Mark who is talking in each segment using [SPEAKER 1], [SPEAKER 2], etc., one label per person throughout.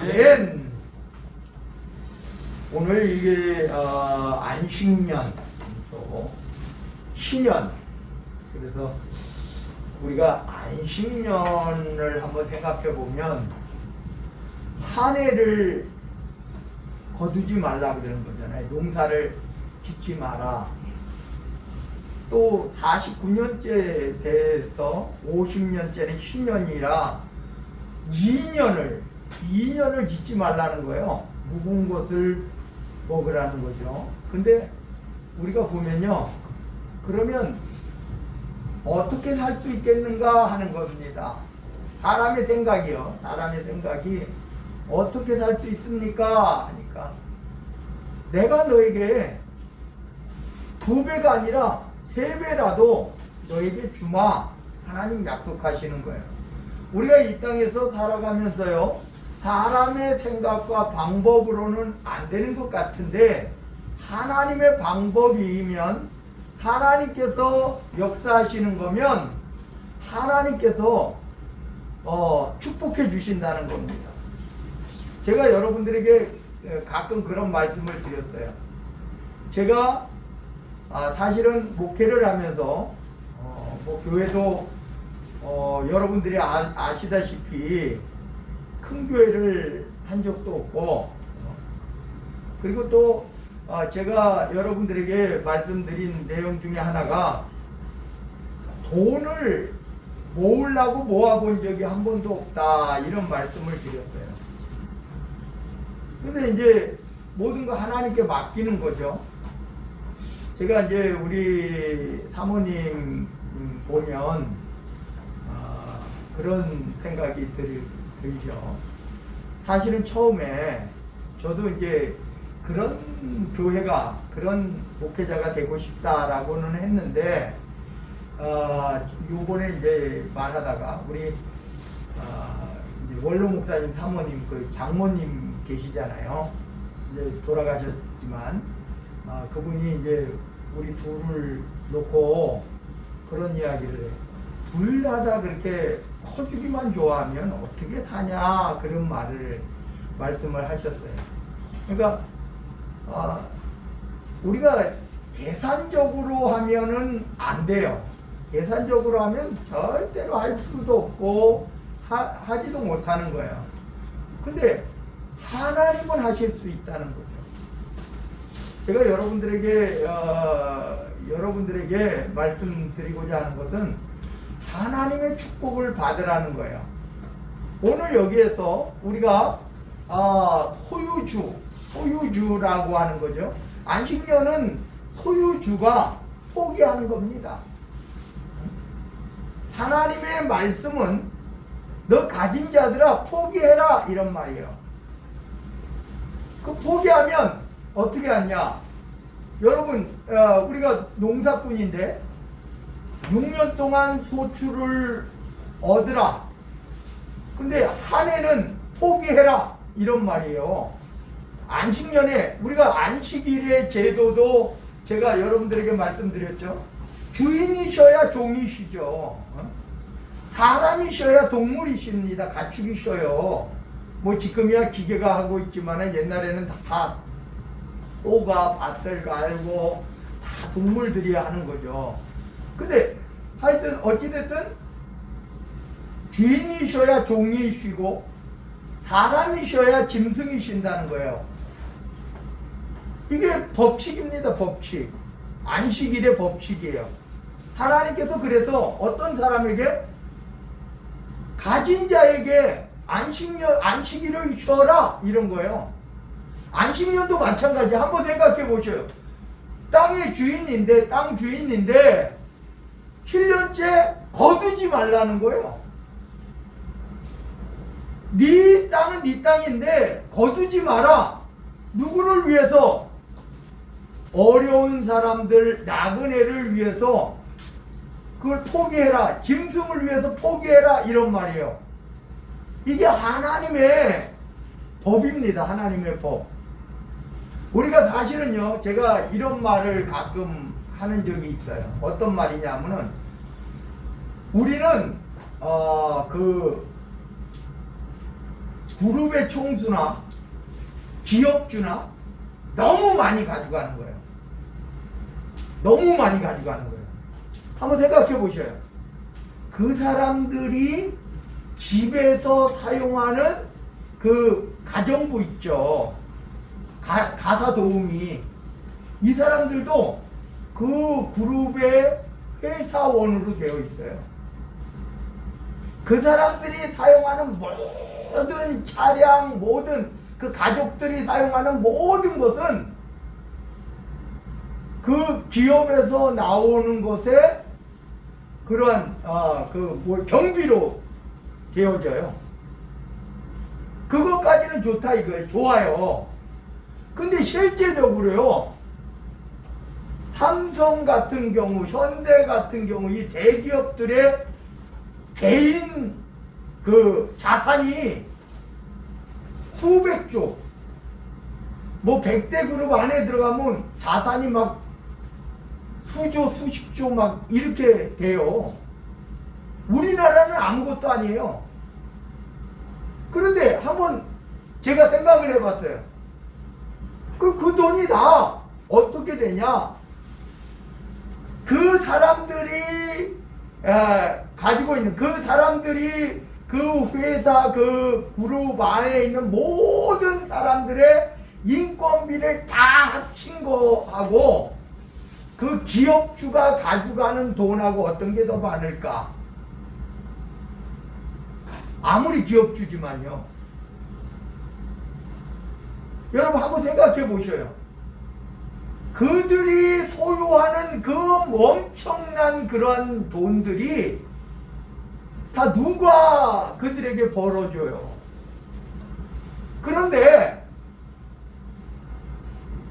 [SPEAKER 1] 아멘. 오늘 이게 안식년 또 신년, 그래서 우리가 안식년을 한번 생각해 보면 한 해를 거두지 말라 그러는 거잖아요. 농사를 짓지 마라. 또 49년째 돼서 50년째는 신년이라 2년을 짓지 말라는 거예요. 묵은 것을 먹으라는 거죠. 근데 우리가 보면요, 그러면 어떻게 살 수 있겠는가 하는 겁니다. 사람의 생각이요. 사람의 생각이 어떻게 살 수 있습니까? 하니까 내가 너에게 2배가 아니라 3배라도 너에게 주마. 하나님 약속하시는 거예요. 우리가 이 땅에서 살아가면서요, 사람의 생각과 방법으로는 안 되는 것 같은데 하나님의 방법이면, 하나님께서 역사하시는 거면 하나님께서 축복해 주신다는 겁니다. 제가 여러분들에게 가끔 그런 말씀을 드렸어요. 제가 사실은 목회를 하면서 뭐 교회도 여러분들이 아시다시피 큰 교회를 한 적도 없고, 그리고 또 제가 여러분들에게 말씀드린 내용 중에 하나가 돈을 모으려고 모아본 적이 한 번도 없다, 이런 말씀을 드렸어요. 근데 이제 모든 거 하나님께 맡기는 거죠. 제가 이제 우리 사모님 보면 그런 생각이 들죠. 사실은 처음에 저도 이제 그런 교회가, 그런 목회자가 되고 싶다라고는 했는데, 요번에 이제 말하다가 우리 이제 원로 목사님 사모님, 그 장모님 계시잖아요. 이제 돌아가셨지만 그분이 이제 우리 둘을 놓고 그런 이야기를 해요. 둘 다 그렇게 커주기만 좋아하면 어떻게 사냐, 그런 말씀을 하셨어요. 그러니까 우리가 계산적으로 하면은 안 돼요. 계산적으로 하면 절대로 할 수도 없고 하지도 못하는 거예요. 근데 하나님은 하실 수 있다는 거죠. 제가 여러분들에게 말씀드리고자 하는 것은 하나님의 축복을 받으라는 거예요. 오늘 여기에서 우리가 소유주라고 하는 거죠. 안식년은 소유주가 포기하는 겁니다. 하나님의 말씀은 너 가진 자들아 포기해라, 이런 말이에요. 그 포기하면 어떻게 하냐? 여러분, 우리가 농사꾼인데 6년 동안 소출을 얻으라. 근데 한 해는 포기해라, 이런 말이에요. 안식년에 우리가 안식일의 제도도 제가 여러분들에게 말씀드렸죠. 주인이셔야 종이시죠. 사람이셔야 동물이십니다. 가축이셔요. 뭐 지금이야 기계가 하고 있지만 옛날에는 다 쏘가 밭을 갈고 다 동물들이 하는 거죠. 근데 하여튼 어찌됐든 주인이셔야 종이시고 사람이셔야 짐승이신다는 거예요. 이게 법칙입니다. 법칙. 안식일의 법칙이에요. 하나님께서 그래서 어떤 사람에게, 가진 자에게 안식일을 쉬어라, 이런 거예요. 안식년도 마찬가지. 한번 생각해 보셔요. 땅 주인인데 7년째 거두지 말라는 거예요. 네 땅은 네 땅인데 거두지 마라. 누구를 위해서? 어려운 사람들, 나그네를 위해서 그걸 포기해라. 짐승을 위해서 포기해라, 이런 말이에요. 이게 하나님의 법입니다. 하나님의 법. 우리가 사실은요, 제가 이런 말을 가끔 하는 적이 있어요. 어떤 말이냐면은, 우리는 그룹의 총수나 기업주나 너무 많이 가져가는 거예요. 너무 많이 가져가는 거예요. 한번 생각해 보셔요. 그 사람들이 집에서 사용하는 그 가정부 있죠. 가사 도우미. 이 사람들도 그 그룹의 회사원으로 되어 있어요. 그 사람들이 사용하는 모든 차량, 모든 그 가족들이 사용하는 모든 것은 그 기업에서 나오는 것에 그런 경비로 되어져요. 그것까지는 좋다 이거예요. 좋아요. 근데 실제적으로요, 삼성 같은 경우, 현대 같은 경우 이 대기업들의 개인 그 자산이 수백조, 뭐 100대 그룹 안에 들어가면 자산이 막 수조, 수십조 막 이렇게 돼요. 우리나라는 아무것도 아니에요. 그런데 한번 제가 생각을 해봤어요. 그 돈이 다 어떻게 되냐? 그 사람들이 가지고 있는, 그 사람들이 그 회사, 그 그룹 안에 있는 모든 사람들의 인건비를 다 합친 거하고 그 기업주가 가져가는 돈하고 어떤 게 더 많을까? 아무리 기업주지만요. 여러분 한번 생각해 보셔요. 그들이 소유하는 그 엄청난 그런 돈들이 다 누가 그들에게 벌어줘요. 그런데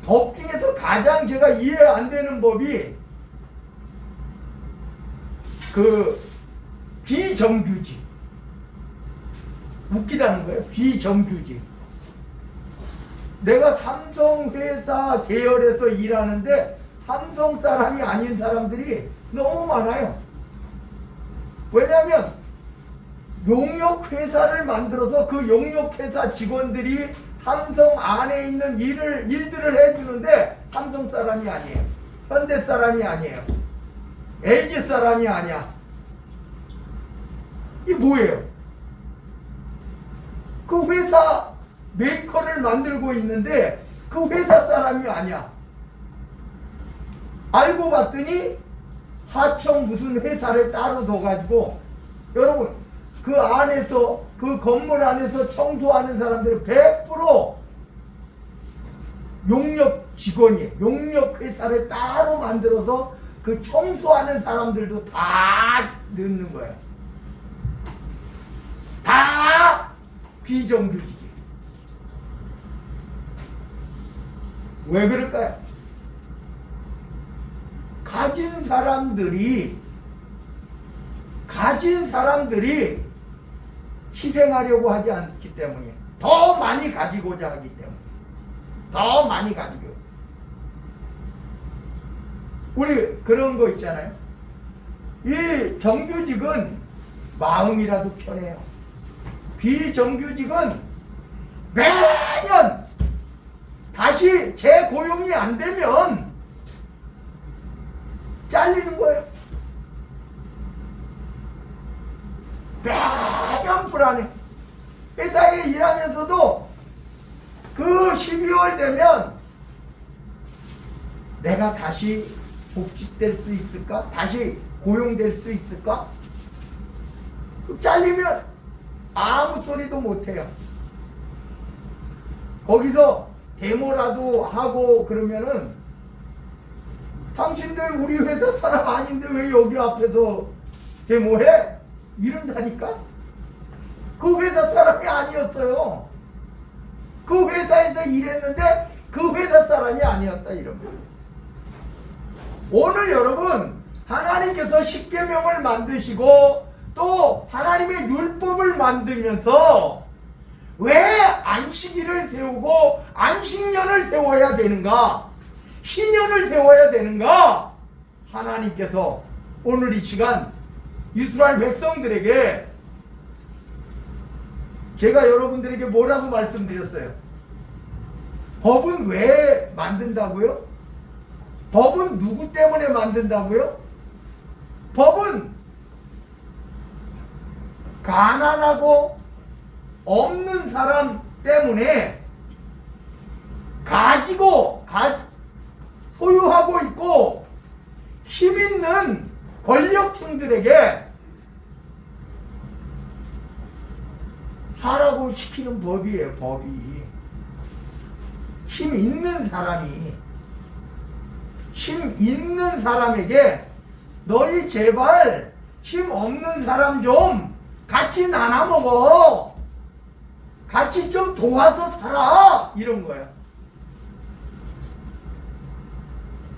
[SPEAKER 1] 법 중에서 가장 제가 이해 안 되는 법이 그 비정규직. 웃기다는 거예요. 비정규직. 내가 삼성 회사 계열에서 일하는데 삼성 사람이 아닌 사람들이 너무 많아요. 왜냐하면 용역회사를 만들어서 그 용역회사 직원들이 삼성 안에 있는 일들을 해주는데 삼성 사람이 아니에요. 현대 사람이 아니에요. LG 사람이 아니야. 이게 뭐예요? 그 회사 메이커를 만들고 있는데 그 회사 사람이 아니야. 알고 봤더니 하청 무슨 회사를 따로 둬가지고, 여러분 그 안에서, 그 건물 안에서 청소하는 사람들은 100% 용역 직원이에요. 용역 회사를 따로 만들어서 그 청소하는 사람들도 다 넣는 거예요. 다 비정규직이에요. 왜 그럴까요? 가진 사람들이 희생하려고 하지 않기 때문에, 더 많이 가지고자 하기 때문에, 더 많이 가지고. 우리 그런 거 있잖아요. 이 정규직은 마음이라도 편해요. 비정규직은 매년 다시 재고용이 안 되면 잘리는 거예요. 매년 불안해. 회사에 일하면서도 그 12월 되면 내가 다시 복직될 수 있을까? 다시 고용될 수 있을까? 잘리면 아무 소리도 못해요. 거기서 데모라도 하고 그러면은 당신들 우리 회사 사람 아닌데 왜 여기 앞에서 데모해? 이런다니까? 그 회사 사람이 아니었어요. 그 회사에서 일했는데 그 회사 사람이 아니었다 이런 거예요. 오늘 여러분 하나님께서 십계명을 만드시고 또 하나님의 율법을 만들면서 왜 안식일을 세우고 안식년을 세워야 되는가? 희년을 세워야 되는가? 하나님께서 오늘 이 시간 이스라엘 백성들에게 제가 여러분들에게 뭐라고 말씀드렸어요? 법은 왜 만든다고요? 법은 누구 때문에 만든다고요? 법은 가난하고 없는 사람 때문에 소유하고 있고 힘 있는 권력층들에게 하라고 시키는 법이에요, 법이. 힘 있는 사람에게 너희 제발 힘 없는 사람 좀 같이 나눠 먹어. 같이 좀 도와서 살아. 이런 거예요.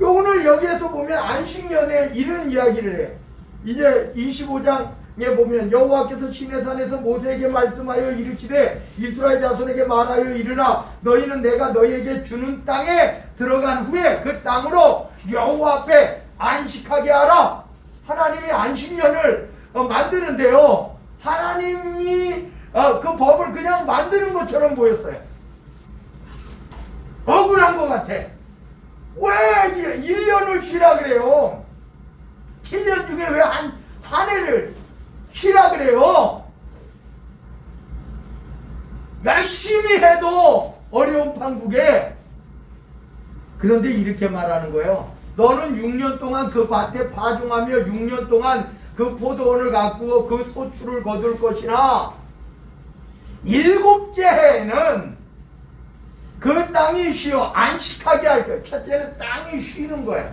[SPEAKER 1] 오늘 여기에서 보면 안식년에 이런 이야기를 해요. 이제 25장에 보면 여호와께서 시내산에서 모세에게 말씀하여 이르시되 이스라엘 자손에게 말하여 이르라 너희는 내가 너희에게 주는 땅에 들어간 후에 그 땅으로 여호와 앞에 안식하게 하라. 하나님이 안식년을 만드는데요. 하나님이 그 법을 그냥 만드는 것처럼 보였어요. 억울한 것 같아. 왜 1년을 쉬라 그래요? 7년 중에 왜 한 해를 쉬라 그래요? 열심히 해도 어려운 판국에. 그런데 이렇게 말하는 거예요. 너는 6년 동안 그 밭에 파종하며 6년 동안 그 포도원을 가꾸어 그 소출을 거둘 것이나 7째 해에는 그 땅이 쉬어 안식하게 할 거예요. 첫째는 땅이 쉬는 거예요.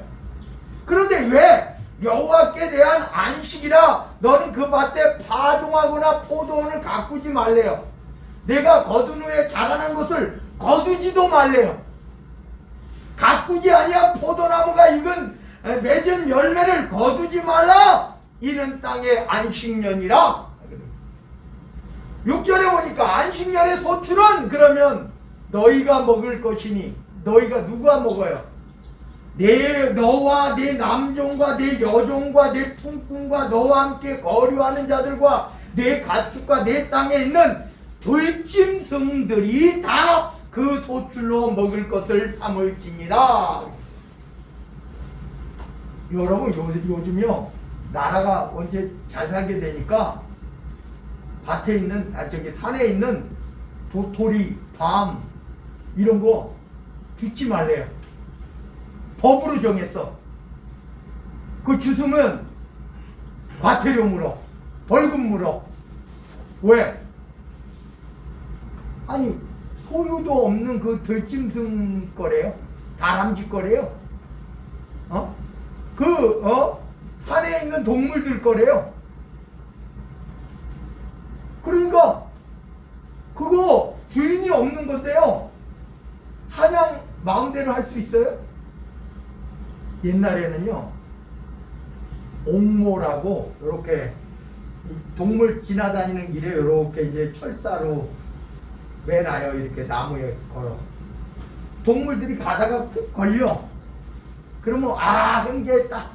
[SPEAKER 1] 그런데 왜 여호와께 대한 안식이라 너는 그 밭에 파종하거나 포도원을 가꾸지 말래요. 내가 거둔 후에 자라난 것을 거두지도 말래요. 가꾸지 아니한 포도나무가 익은 맺은 열매를 거두지 말라. 이는 땅의 안식년이라. 6절에 보니까 안식년의 소출은 그러면 너희가 먹을 것이니 너희가 누가 먹어요? 너와 네 남종과 네 여종과 네 품꾼과 너와 함께 거류하는 자들과 네 가축과 네 땅에 있는 들짐승들이 다 그 소출로 먹을 것을 삼을지니라. 여러분 요즘요 나라가 언제 잘 살게 되니까 밭에 있는 산에 있는 도토리, 밤 이런 거 죽지 말래요. 법으로 정했어. 그 주스면 과태료 물어, 벌금 물어. 왜? 아니 소유도 없는 그 들짐승 거래요. 다람쥐 거래요. 산에 있는 동물들 거래요. 그러니까 그거 주인이 없는 건데요. 사냥 마음대로 할 수 있어요? 옛날에는요 옥모라고 이렇게 동물 지나다니는 길에 이렇게 이제 철사로 매놔요. 이렇게 나무에 걸어. 동물들이 가다가 푹 걸려. 그러면 한게 딱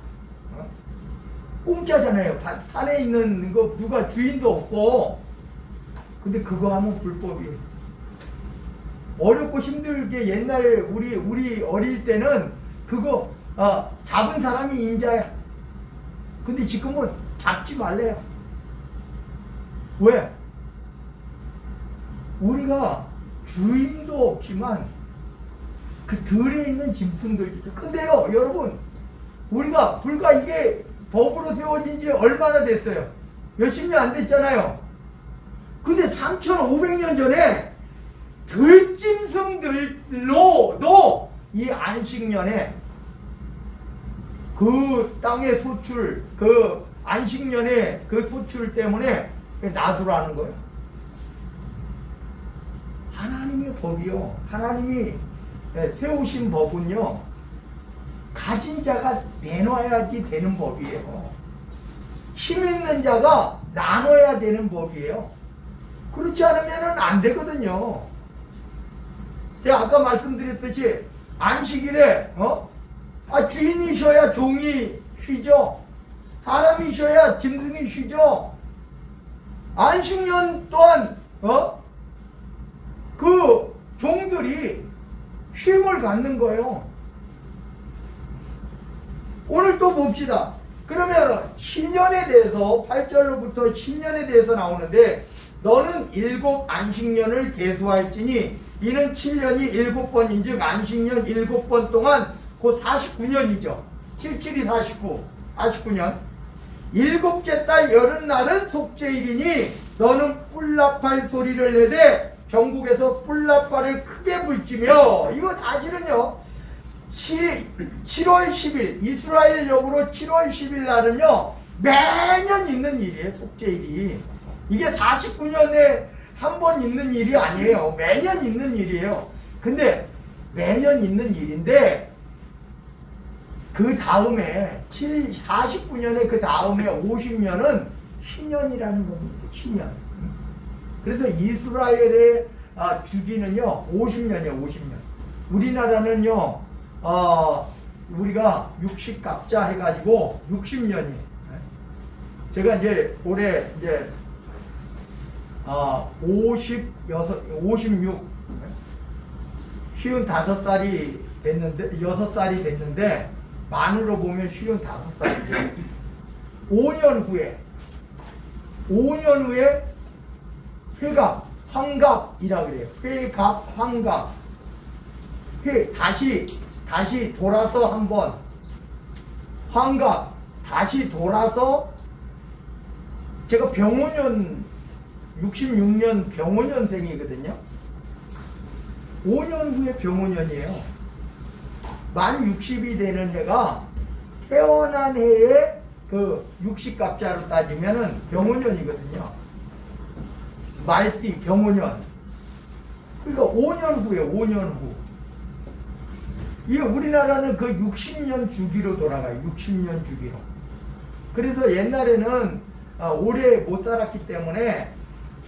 [SPEAKER 1] 공짜잖아요. 산에 있는 거 누가 주인도 없고. 근데 그거 하면 불법이에요. 어렵고 힘들게 옛날 우리 어릴 때는 그거 잡은 사람이 인자야. 근데 지금은 잡지 말래요. 왜? 우리가 주인도 없지만 그 들에 있는 짐승들. 근데요 여러분 우리가 불과 이게 법으로 세워진 지 얼마나 됐어요? 몇십 년 안 됐잖아요. 근데 3,500년 전에 들짐승들로도 이 안식년에 그 땅의 소출, 그 안식년의 그 소출 때문에 놔두라는 거예요. 하나님의 법이요. 하나님이 세우신 법은요. 가진 자가 내놔야지 되는 법이에요. 힘 있는 자가 나눠야 되는 법이에요. 그렇지 않으면 안 되거든요. 제가 아까 말씀드렸듯이 안식일에 주인이 쉬어야 종이 쉬죠. 사람이 쉬어야 짐승이 쉬죠. 안식년 또한 그 종들이 쉼을 갖는 거예요. 오늘 또 봅시다. 그러면 신년에 대해서 8절로부터 신년에 대해서 나오는데 너는 7 안식년을 계수할지니 이는 7년이 7번인즉 안식년 7번 동안 곧 49년이죠. 77이 49년. 7째 달 여름날은 속죄일이니 너는 뿔나팔 소리를 내되 전국에서 뿔나팔을 크게 불지며, 이거 사실은요 7월 10일 이스라엘 역으로 7월 10일 날은요 매년 있는 일이에요. 속죄일이. 이게 49년에 한 번 있는 일이 아니에요. 매년 있는 일이에요. 근데 매년 있는 일인데 그 다음에 49년에 그 다음에 50년은 희년이라는 겁니다. 희년. 그래서 이스라엘의 주기는요 50년이에요. 50년. 우리나라는요 우리가 60갑자 해가지고 60년이에요. 제가 이제 올해 이제 56 55살이 됐는데 6살이 됐는데 만으로 보면 55살이죠. 5년 후에 회갑, 환갑이라 그래요. 회갑, 환갑. 다시 돌아서 한번 환갑, 다시 돌아서 제가 병오년 66년 병오년생이거든요. 5년 후에 병오년이에요. 만 60이 되는 해가 태어난 해에 그 60갑자로 따지면은 병오년이거든요. 말띠 병오년. 그러니까 5년 후에 5년 후. 이게 우리나라는 그 60년 주기로 돌아가요. 60년 주기로. 그래서 옛날에는 오래 못 살았기 때문에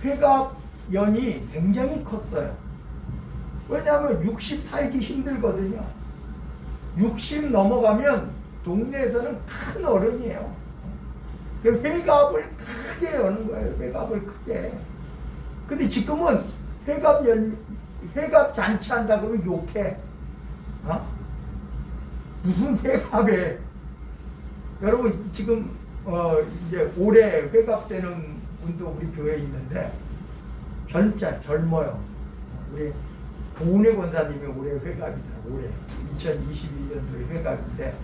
[SPEAKER 1] 회갑연이 굉장히 컸어요. 왜냐하면 60 살기 힘들거든요. 60 넘어가면 동네에서는 큰 어른이에요. 회갑을 크게 여는 거예요. 회갑을 크게. 근데 지금은 회갑 잔치한다 그러면 욕해. 무슨 회갑에. 여러분 지금 이제 올해 회갑되는 분도 우리 교회에 있는데 젊어요. 우리 고은혜 권사님이 올해 회갑이다. 올해 2021년도에 회갑인데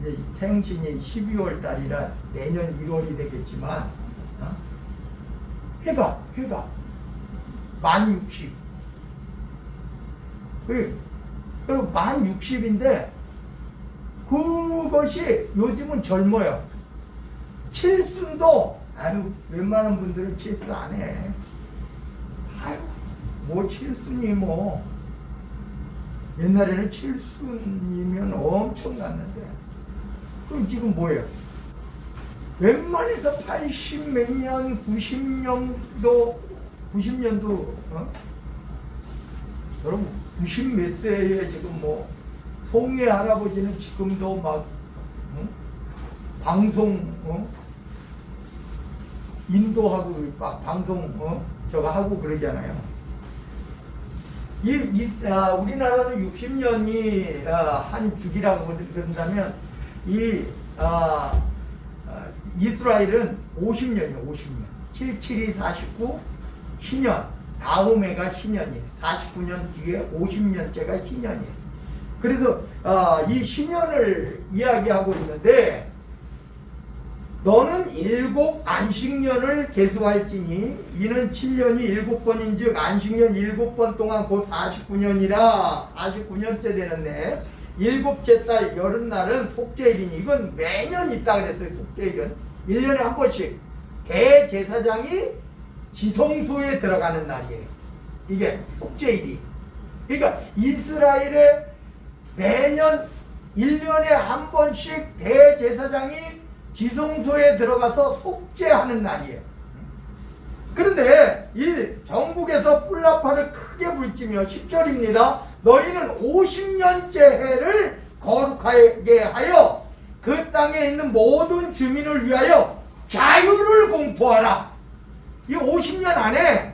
[SPEAKER 1] 이제 생신이 12월 달이라 내년 1월이 되겠지만 회갑 만 60. 그리고 만 60인데 그것이 요즘은 젊어요. 칠순도 웬만한 분들은 칠순 안 해. 뭐 칠순이 뭐. 옛날에는 칠순이면 엄청 났는데. 그럼 지금 뭐예요? 웬만해서 80 몇 년, 90년도, 여러분 90 몇 세에 지금 뭐 송해 할아버지는 지금도 막 방송 인도하고 막 방송 저거 하고 그러잖아요. 우리나라는 60년이 한 주기라고 그런다면 이스라엘은 50년이에요. 50년. 77이 49, 희년. 다음 해가 희년이에요. 49년 뒤에 50년째가 희년이에요. 그래서 이 희년을 이야기하고 있는데 너는 7 안식년을 계수할지니 이는 7년이 7번인즉 안식년 7번 동안 곧 49년이라 49년째 되는데 7째 달 여름날은 속죄일이니 이건 매년 있다 그랬어요. 속죄일은 1년에 한 번씩 대제사장이 지성소에 들어가는 날이에요. 이게 속죄일이. 그러니까 이스라엘에 매년 1년에 한 번씩 대제사장이 지성소에 들어가서 속죄하는 날이에요. 그런데 이 전국에서 뿔나팔을 크게 불지며 10절입니다. 너희는 50년째 해를 거룩하게 하여 그 땅에 있는 모든 주민을 위하여 자유를 공포하라. 이 50년 안에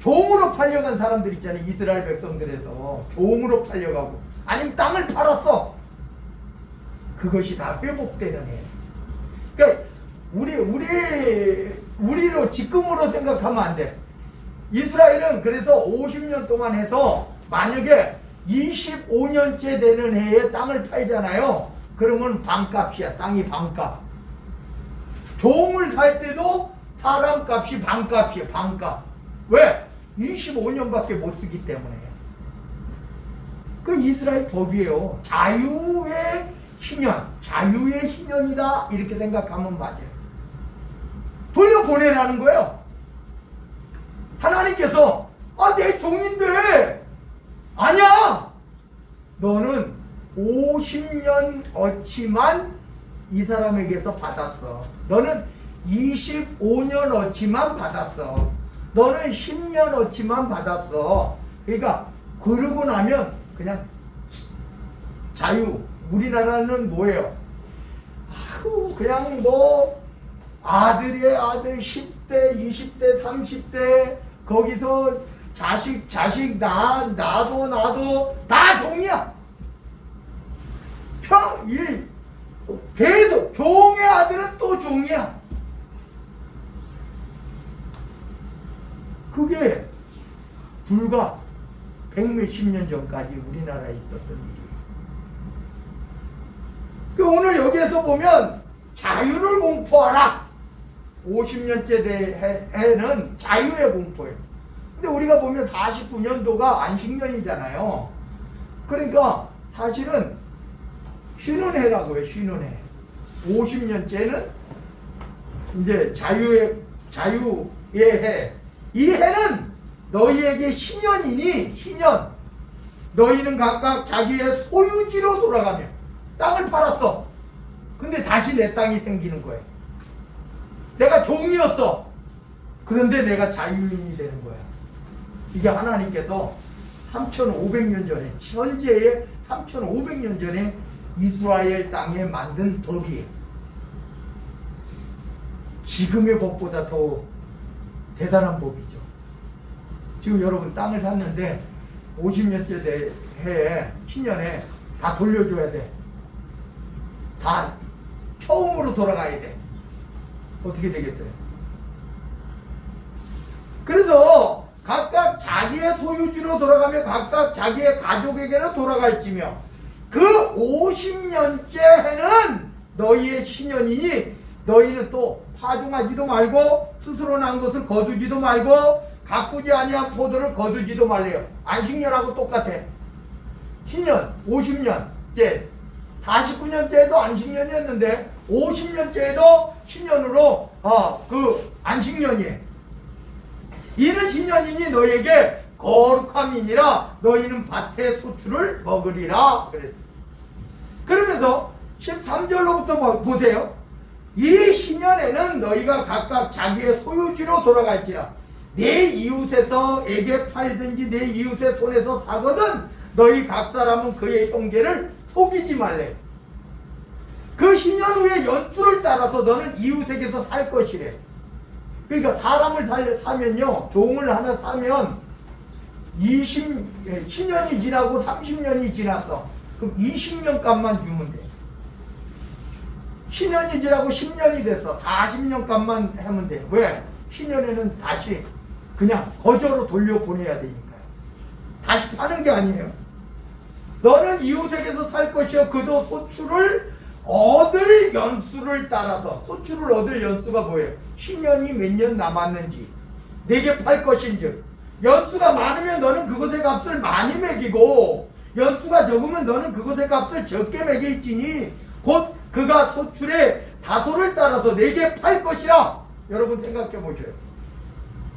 [SPEAKER 1] 종으로 팔려간 사람들 있잖아요. 이스라엘 백성들에서 종으로 팔려가고 아니면 땅을 팔았어. 그것이 다 회복되는 해. 그러니까 우리로 지금으로 생각하면 안 돼. 이스라엘은 그래서 50년 동안 해서 만약에 25년째 되는 해에 땅을 팔잖아요. 그러면 반값이야. 땅이 반값. 종을 살 때도 사람 값이 반값이에요. 반값. 왜? 25년밖에 못 쓰기 때문에. 그 이스라엘 법이에요. 자유의 희년, 자유의 희년이다 이렇게 생각하면 맞아요. 돌려보내라는 거예요. 하나님께서 내 종인데 아니야. 너는 50년 어치만 이 사람에게서 받았어. 너는 25년 어치만 받았어. 너는 10년 어치만 받았어. 그러니까 그러고 나면 그냥 자유. 우리나라는 뭐예요? 그냥 뭐 아들의 아들 10대, 20대, 30대 거기서 자식 나도 다 종이야. 계속 종의 아들은 또 종이야. 그게 불과 100몇십 년 전까지 우리나라에 있었던 일이에요. 오늘 여기에서 보면 자유를 공포하라. 50년째 해는 자유의 공포예요. 근데 우리가 보면 49년도가 안식년이잖아요. 그러니까 사실은 쉬는 해라고 해요. 쉬는 해. 50년째는 이제 자유의 해. 이 해는 너희에게 희년이니 희년. 너희는 각각 자기의 소유지로 돌아가며 땅을 팔았어. 근데 다시 내 땅이 생기는 거예요. 내가 종이었어. 그런데 내가 자유인이 되는 거야. 이게 하나님께서 3,500년 전에, 현재의 3,500년 전에 이스라엘 땅에 만든 법이에요. 지금의 법보다 더 대단한 법이죠. 지금 여러분 땅을 샀는데 50년째 해에 희년에 다 돌려줘야 돼. 다 처음으로 돌아가야 돼. 어떻게 되겠어요? 그래서 각각 자기의 소유지로 돌아가며 각각 자기의 가족에게로 돌아갈지며 그 50년째 해는 너희의 신년이니 너희는 또 파종하지도 말고 스스로 난 것을 거두지도 말고 가꾸지 아니한 포도를 거두지도 말래요. 안식년하고 똑같아. 희년 50년째 49년째에도 안식년이었는데 50년째에도 희년으로 그 안식년이에요. 이는 희년이니 너희에게 거룩함이니라. 너희는 밭의 소출을 먹으리라. 그러면서 13절로부터 보세요. 이 희년에는 너희가 각각 자기의 소유지로 돌아갈지라. 내 이웃에서에게 팔든지 내 이웃의 손에서 사거든 너희 각 사람은 그의 형제를 속이지 말래. 그 희년 후에 연수를 따라서 너는 이웃에게서 살 것이래. 그러니까 사람을 사면요, 종을 하나 사면 희년이 지나고 30년이 지났어. 그럼 20년 값만 주면 돼. 희년이 지나고 10년이 됐어. 40년 값만 하면 돼. 왜? 희년에는 다시 그냥 거저로 돌려보내야 되니까요. 다시 파는 게 아니에요. 너는 이웃에게서 살 것이요 그도 소출을 얻을 연수를 따라서. 소출을 얻을 연수가 뭐예요? 희년이 몇 년 남았는지 내게 팔 것인즉 연수가 많으면 너는 그것의 값을 많이 매기고 연수가 적으면 너는 그것의 값을 적게 매길지니 곧 그가 소출의 다소를 따라서 내게 팔 것이라. 여러분 생각해 보셔요.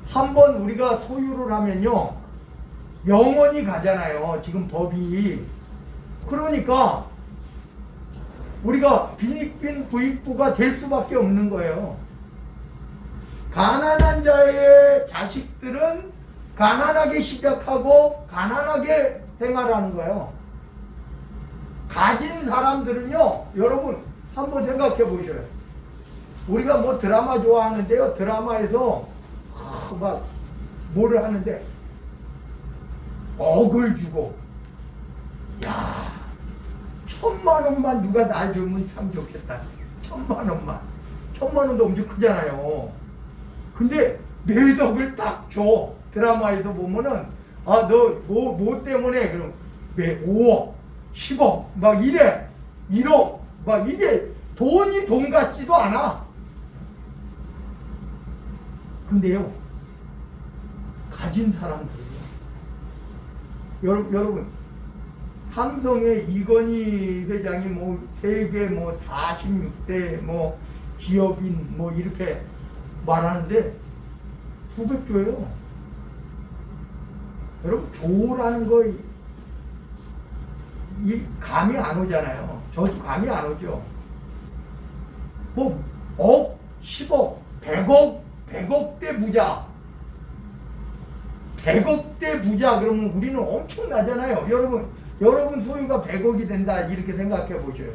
[SPEAKER 1] 한번 우리가 소유를 하면요 영원히 가잖아요. 지금 법이. 그러니까 우리가 빈익빈 부익부가 될 수밖에 없는 거예요. 가난한 자의 자식들은 가난하게 시작하고 가난하게 생활하는 거예요. 가진 사람들은요, 여러분 한번 생각해 보셔요. 우리가 뭐 드라마 좋아하는데요, 드라마에서 막 뭐를 하는데 억을 주고, 야, 1,000,000원만 누가 날 주면 참 좋겠다. 1,000,000원만. 1,000,000원도 엄청 크잖아요. 근데 내 덕을 딱 줘. 드라마에서 보면은, 아, 너 뭐 때문에? 그럼 왜 5억, 10억, 막 이래. 1억, 막 이게 돈이 돈 같지도 않아. 근데요, 가진 사람들이요. 여러분, 삼성의 이건희 회장이 뭐 세계 뭐 46대 뭐 기업인 뭐 이렇게 말하는데 수백조예요. 여러분, 조라는 거 이 감이 안 오잖아요. 저도 감이 안 오죠. 뭐 억, 10억, 100억, 100억대 부자, 100억대 부자 그러면 우리는 엄청나잖아요. 여러분 소유가 100억이 된다 이렇게 생각해 보셔요.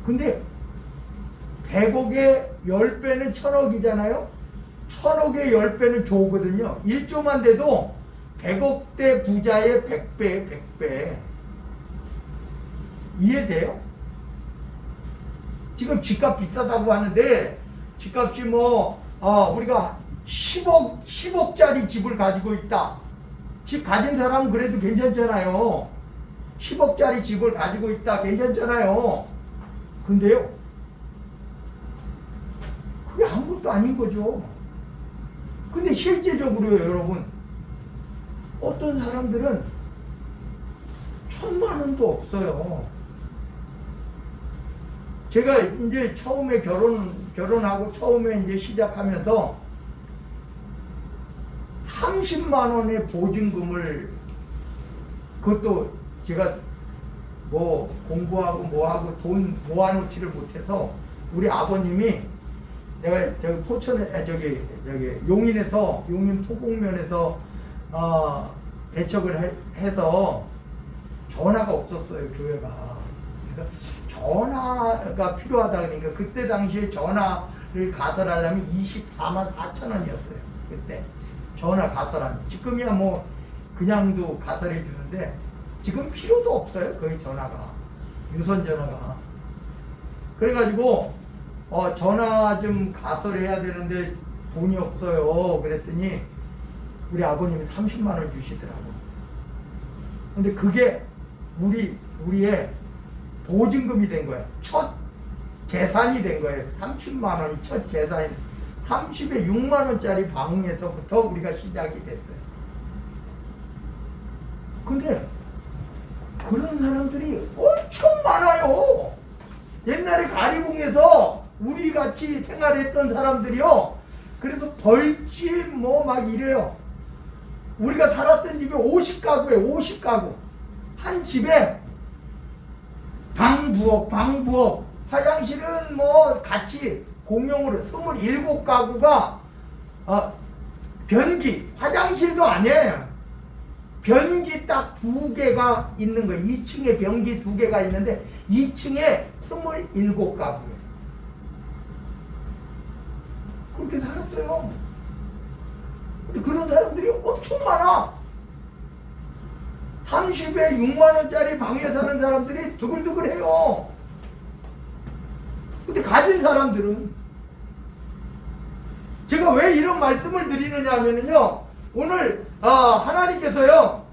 [SPEAKER 1] 근데 100억의 10배는 1,000억이잖아요. 1,000억의 10배는 조거든요. 1조만 돼도 100억대 부자의 100배, 100배. 이해돼요? 지금 집값 비싸다고 하는데, 집값이 우리가 10억짜리 집을 가지고 있다. 집 가진 사람은 그래도 괜찮잖아요. 10억짜리 집을 가지고 있다. 괜찮잖아요. 근데요, 그게 아무것도 아닌 거죠. 근데 실제적으로요, 여러분. 어떤 사람들은 1,000,000원도 없어요. 제가 이제 처음에 결혼하고 처음에 이제 시작하면서 30만 원의 보증금을, 그것도 제가 뭐 공부하고 뭐하고 돈 모아놓지를 못해서 우리 아버님이, 내가 저기 포천에 용인에서, 용인 토곡면에서 대척을 해서 전화가 없었어요, 교회가. 그래서 전화가 필요하다 그러니까 그때 당시에 전화를 가설하려면 244,000원이었어요. 그때 전화 가설하면. 지금이야 뭐 그냥도 가설해 주는데 지금 필요도 없어요, 거의 전화가, 유선 전화가. 그래가지고 전화 좀 가설해야 되는데 돈이 없어요. 그랬더니 우리 아버님이 30만 원 주시더라고. 근데 그게 우리의 보증금이 된 거예요. 첫 재산이 된 거예요. 30만 원이 첫 재산이. 30에 6만 원짜리 방에서부터 우리가 시작이 됐어요. 근데 그런 사람들이 엄청 많아요. 옛날에 가리봉에서 우리 같이 생활했던 사람들이요. 그래서 벌집 뭐 막 이래요. 우리가 살았던 집이 50가구예요. 50가구. 한 집에 방 부엌, 화장실은 뭐 같이 공용으로 27가구가 변기, 화장실도 아니에요. 변기 딱 2개가 있는 거예요. 2층에 변기 2개가 있는데 2층에 27가구예요. 그렇게 살았어요. 근데 그런 사람들이 엄청 많아. 30에 6만원짜리 방에 사는 사람들이 두글두글해요. 근데 가진 사람들은, 제가 왜 이런 말씀을 드리느냐 하면요, 오늘 하나님께서요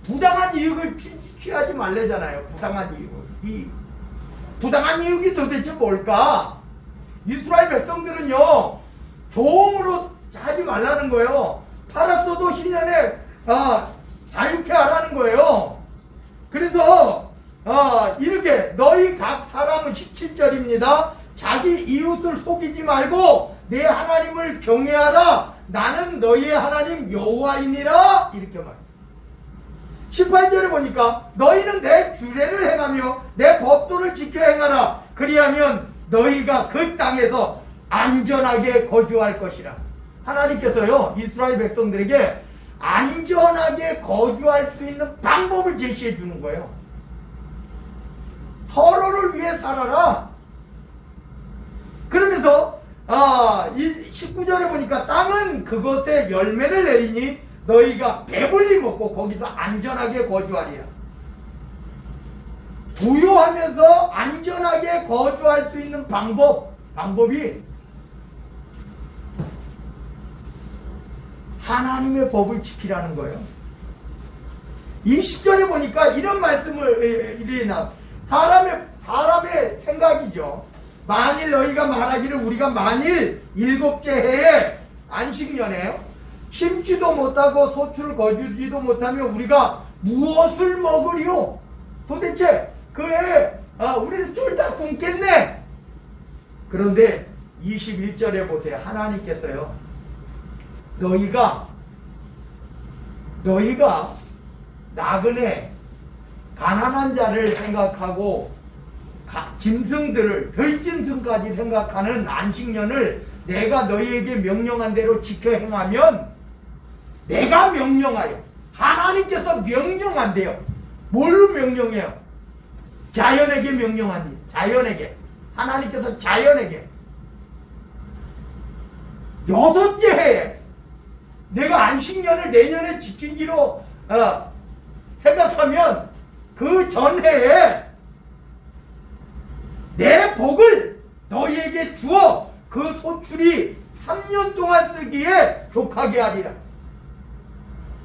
[SPEAKER 1] 부당한 이익을 취하지 말래잖아요. 부당한 이익을. 이 부당한 이익이 도대체 뭘까? 이스라엘 백성들은요 종으로 하지 말라는 거예요. 팔았어도 신년에 자유케 하라는 거예요. 그래서 이렇게 너희 각 사람은 17절입니다. 자기 이웃을 속이지 말고 내 하나님을 경외하라. 나는 너희의 하나님 여호와이니라. 이렇게 말해요. 18절에 보니까 너희는 내 규례를 행하며 내 법도를 지켜 행하라. 그리하면 너희가 그 땅에서 안전하게 거주할 것이라. 하나님께서요 이스라엘 백성들에게 안전하게 거주할 수 있는 방법을 제시해 주는 거예요. 서로를 위해 살아라. 그러면서 이 19절에 보니까 땅은 그것에 열매를 내리니 너희가 배불리 먹고 거기서 안전하게 거주하리라. 부유하면서 안전하게 거주할 수 있는 방법이 하나님의 법을 지키라는 거예요. 20절에 보니까 이런 말씀을 사람의 생각이죠. 만일 너희가 말하기를 우리가 만일 7째 해에 안식년에 심지도 못하고 소출을 거두지도 못하면 우리가 무엇을 먹으리요? 도대체 그 해에 우리는 쫄 다 굶겠네. 그런데 21절에 보세요. 하나님께서요, 너희가 나그네 가난한 자를 생각하고 짐승들을 들짐승까지 생각하는 안식년을 내가 너희에게 명령한 대로 지켜 행하면 내가 명령하여, 하나님께서 명령한대요. 뭘로 명령해요? 자연에게 명령하니, 자연에게, 하나님께서 자연에게 6째 해에 내가 안식년을 내년에 지키기로 생각하면 그 전해에 내 복을 너희에게 주어 그 소출이 3년 동안 쓰기에 족하게 하리라.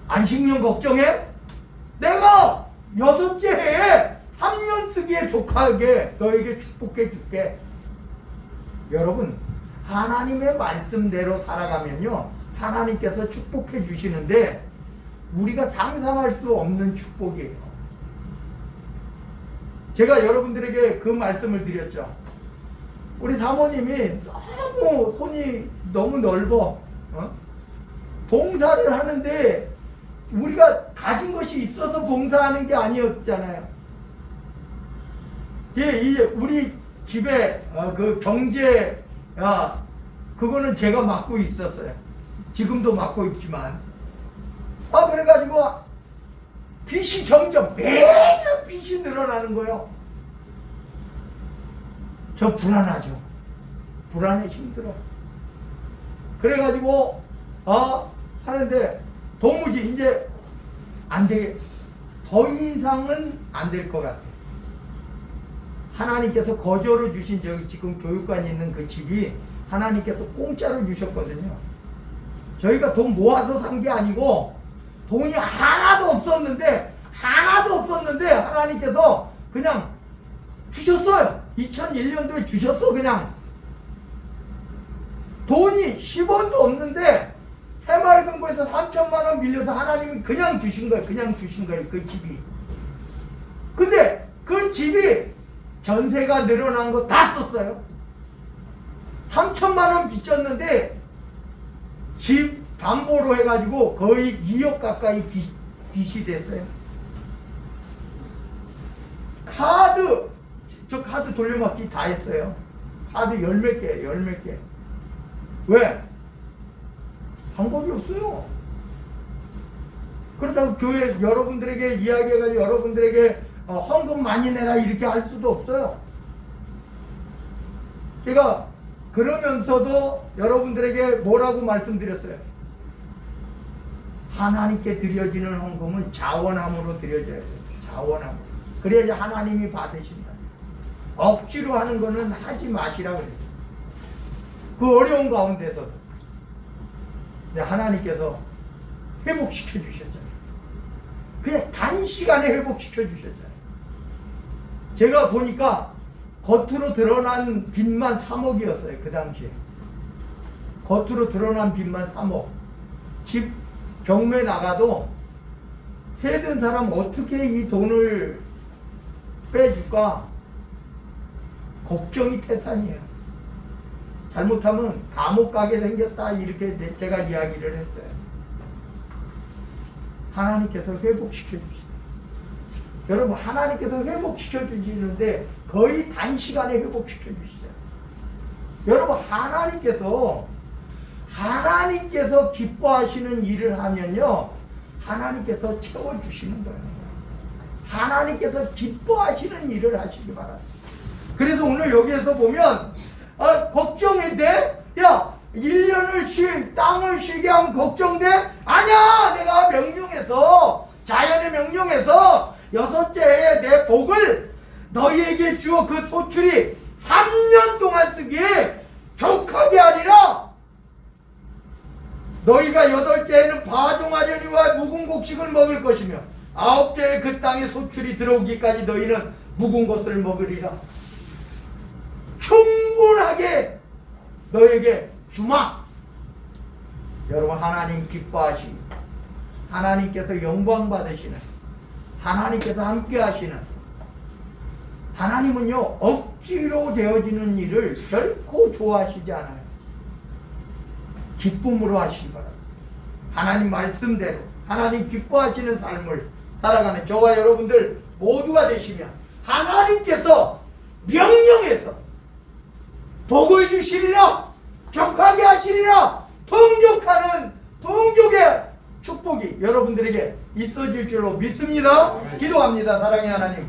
[SPEAKER 1] 안식년 걱정해? 내가 6째 해에 3년 쓰기에 족하게 너에게 축복해 줄게. 여러분, 하나님의 말씀대로 살아가면요, 하나님께서 축복해 주시는데 우리가 상상할 수 없는 축복이에요. 제가 여러분들에게 그 말씀을 드렸죠. 우리 사모님이 너무 손이 너무 넓어. 봉사를 하는데 우리가 가진 것이 있어서 봉사하는 게 아니었잖아요. 이제 우리 집에 그 경제 그거는 제가 맡고 있었어요. 지금도 맡고 있지만 그래가지고 빚이 점점 매년 빚이 늘어나는 거예요. 저 불안하죠. 불안해, 힘들어. 그래가지고 하는데 도무지 이제 안 돼. 더 이상은 안 될 것 같아요. 하나님께서 거저로 주신 저기 지금 교육관이 있는 그 집이 하나님께서 공짜로 주셨거든요. 저희가 돈 모아서 산 게 아니고 돈이 하나도 없었는데 하나님께서 그냥 주셨어요. 2001년도에 주셨어. 그냥 돈이 10원도 없는데 새마을금고에서 3천만 원 빌려서 하나님이 그냥 주신 거예요. 그 집이. 근데 그 집이 전세가 늘어난 거 다 썼어요. 3천만 원 빚졌는데 집 담보로 해가지고 거의 2억 가까이 빚이 됐어요. 저 카드 돌려막기 다 했어요. 카드 10몇 개. 왜? 방법이 없어요. 그렇다고 교회 여러분들에게 이야기해가지고 여러분들에게 헌금 많이 내라 이렇게 할 수도 없어요. 제가 그러면서도 여러분들에게 뭐라고 말씀드렸어요? 하나님께 드려지는 헌금은 자원함으로 드려져야 돼요. 자원함으로. 그래야지 하나님이 받으신다. 억지로 하는 거는 하지 마시라 그래요. 그 어려운 가운데서도 하나님께서 회복시켜 주셨잖아요. 그냥 단시간에 회복시켜 주셨잖아요. 제가 보니까 겉으로 드러난 빚만 3억이었어요. 그 당시에. 겉으로 드러난 빚만 3억. 집 경매 나가도 세든 사람 어떻게 이 돈을 빼줄까? 걱정이 태산이에요. 잘못하면 감옥 가게 생겼다 이렇게 제가 이야기를 했어요. 하나님께서 회복시켜 주시다. 여러분, 하나님께서 회복시켜 주시는데 거의 단시간에 회복시켜 주시죠. 여러분, 하나님께서 기뻐하시는 일을 하면요, 하나님께서 채워주시는 거예요. 하나님께서 기뻐하시는 일을 하시기 바랍니다. 그래서 오늘 여기에서 보면 걱정이 돼? 야 1년을 땅을 쉬게 하면 걱정돼? 아니야, 내가 명령해서, 자연의 명령해서 6째 해에 내 복을 너희에게 주어 그 소출이 3년 동안 쓰기에 족하게 하리라. 너희가 8째에는 파종하려니와 묵은 곡식을 먹을 것이며 9째에 그 땅에 소출이 들어오기까지 너희는 묵은 것을 먹으리라. 충분하게 너에게 주마. 여러분, 하나님 기뻐하시니, 하나님께서 영광 받으시는, 하나님께서 함께 하시는, 하나님은요 억지로 되어지는 일을 결코 좋아하시지 않아요. 기쁨으로 하시기 바랍니다. 하나님 말씀대로 하나님 기뻐하시는 삶을 살아가는 저와 여러분들 모두가 되시면 하나님께서 명령해서 복을 주시리라, 족하게 하시리라, 풍족하는 풍족의 축복이 여러분들에게 있어질 줄로 믿습니다. 기도합니다. 사랑의 하나님,